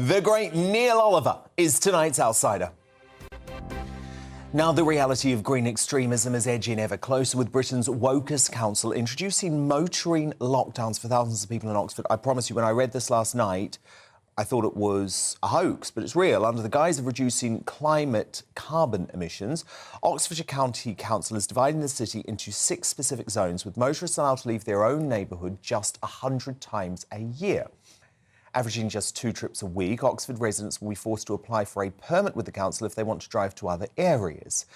The great Neil Oliver is tonight's outsider. Now, the reality of green extremism is edging ever closer, with Britain's wokest council introducing motoring lockdowns for thousands of people in Oxford. I promise you, when I read this last night, I thought it was a hoax, but it's real. Under the guise of reducing climate carbon emissions, Oxfordshire County Council is dividing the city into 6 specific zones, with motorists allowed to leave their own neighbourhood just 100 times a year. Averaging just 2 trips a week, Oxford residents will be forced to apply for a permit with the council if they want to drive to other areas.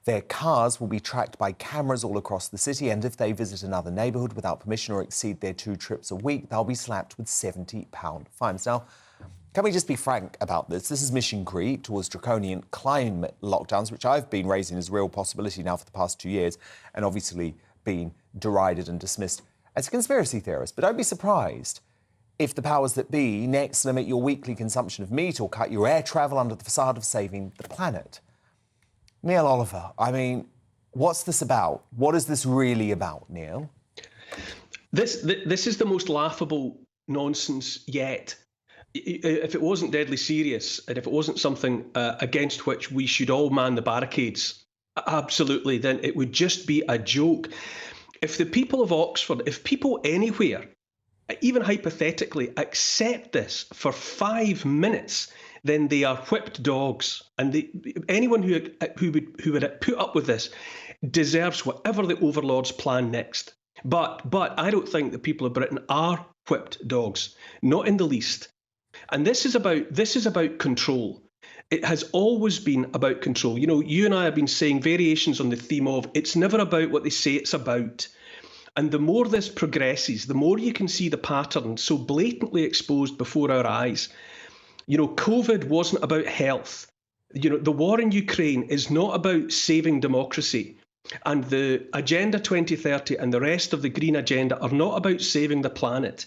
Their cars will be tracked by cameras all across the city, and if they visit another neighbourhood without permission or exceed their 2 trips a week, they'll be slapped with £70 fines. Now, can we just be frank about this? This is mission creep towards draconian climate lockdowns, which I've been raising as a real possibility now for the past 2 years, and obviously being derided and dismissed as a conspiracy theorist. But don't be surprised if the powers that be next limit your weekly consumption of meat or cut your air travel under the facade of saving the planet. Neil Oliver, I mean, what's this about? What is this really about, Neil? This is the most laughable nonsense yet. If it wasn't deadly serious, and if it wasn't something against which we should all man the barricades, absolutely, then it would just be a joke. If the people of Oxford, if people anywhere, even hypothetically, accept this for 5 minutes, then they are whipped dogs. And anyone who would put up with this deserves whatever the overlords plan next. But I don't think the people of Britain are whipped dogs, not in the least. And this is about control. It has always been about control. You know, you and I have been saying variations on the theme of it's never about what they say it's about. And the more this progresses, the more you can see the pattern so blatantly exposed before our eyes. You know, COVID wasn't about health. You know, the war in Ukraine is not about saving democracy. And the Agenda 2030 and the rest of the green agenda are not about saving the planet.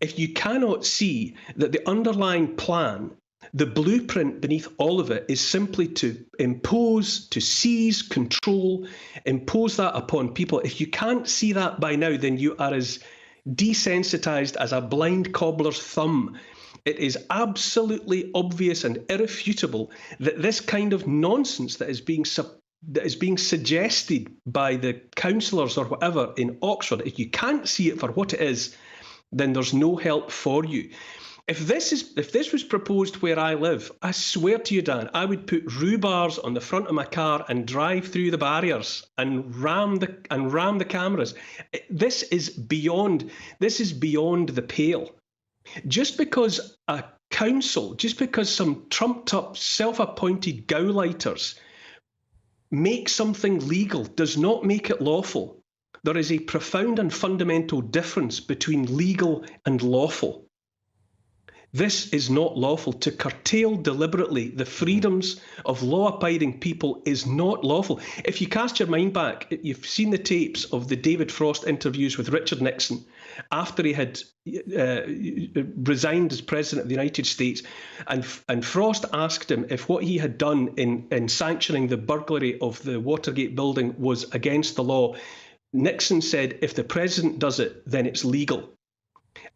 If you cannot see that the underlying plan, the blueprint beneath all of it, is simply to impose, to seize, control, impose that upon people. If you can't see that by now, then you are as desensitized as a blind cobbler's thumb. It is absolutely obvious and irrefutable that this kind of nonsense that is being suggested by the councillors or whatever in Oxford, if you can't see it for what it is, then there's no help for you. If this was proposed where I live, I swear to you, Dan, I would put rhubars on the front of my car and drive through the barriers and ram the cameras. This is beyond the pale. Just because a council, just because some trumped-up, self-appointed gauleiters make something legal does not make it lawful. There is a profound and fundamental difference between legal and lawful. This is not lawful. To curtail deliberately the freedoms of law-abiding people is not lawful. If you cast your mind back, you've seen the tapes of the David Frost interviews with Richard Nixon after he had resigned as President of the United States, and Frost asked him if what he had done in sanctioning the burglary of the Watergate building was against the law. Nixon said, if the president does it, then it's legal.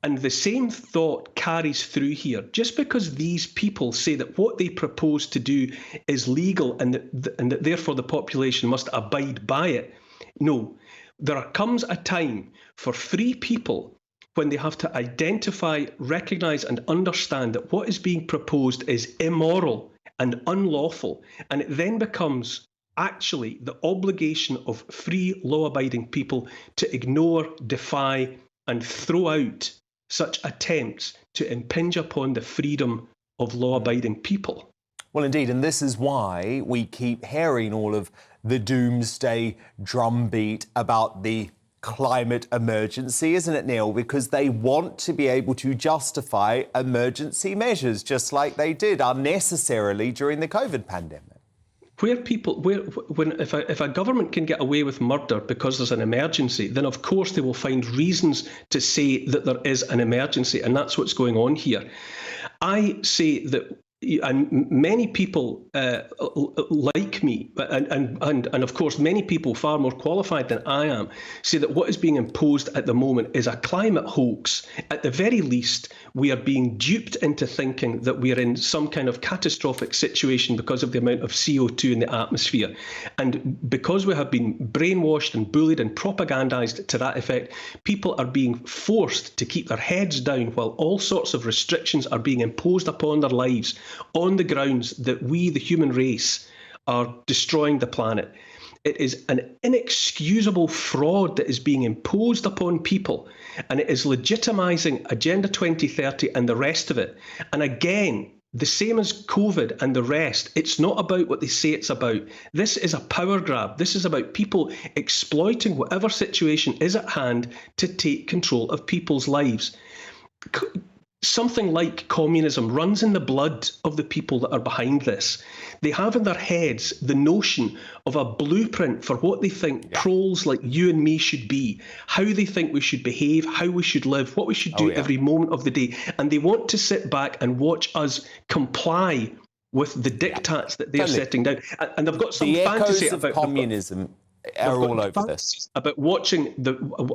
And the same thought carries through here. Just because these people say that what they propose to do is legal and that therefore the population must abide by it, no. There comes a time for free people when they have to identify, recognise and understand that what is being proposed is immoral and unlawful, and it then becomes actually the obligation of free law-abiding people to ignore, defy and throw out such attempts to impinge upon the freedom of law-abiding people. Well, indeed, and this is why we keep hearing all of the doomsday drumbeat about the climate emergency, isn't it, Neil? Because they want to be able to justify emergency measures, just like they did unnecessarily during the COVID pandemic. If a government can get away with murder because there's an emergency, then of course they will find reasons to say that there is an emergency, and that's what's going on here. I say that and many people like me, and of course many people far more qualified than I am, say that what is being imposed at the moment is a climate hoax. At the very least, we are being duped into thinking that we are in some kind of catastrophic situation because of the amount of CO2 in the atmosphere. And because we have been brainwashed and bullied and propagandized to that effect, people are being forced to keep their heads down while all sorts of restrictions are being imposed upon their lives on the grounds that we, the human race, are destroying the planet. It is an inexcusable fraud that is being imposed upon people, and it is legitimising Agenda 2030 and the rest of it. And again, the same as COVID and the rest, it's not about what they say it's about. This is a power grab. This is about people exploiting whatever situation is at hand to take control of people's lives. Something like communism runs in the blood of the people that are behind this. They have in their heads the notion of a blueprint for what they think proles like you and me should be, how they think we should behave, how we should live, what we should do every moment of the day. And they want to sit back and watch us comply with the diktats that they're setting down. And they've got some fantasy about communism. Are all over this. About watching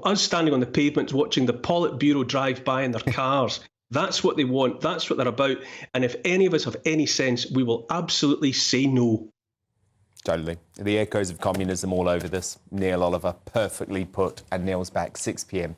us standing on the pavements, watching the Politburo drive by in their cars. That's what they want. That's what they're about. And if any of us have any sense, we will absolutely say no. Totally. The echoes of communism all over this. Neil Oliver, perfectly put. And Neil's back 6 p.m.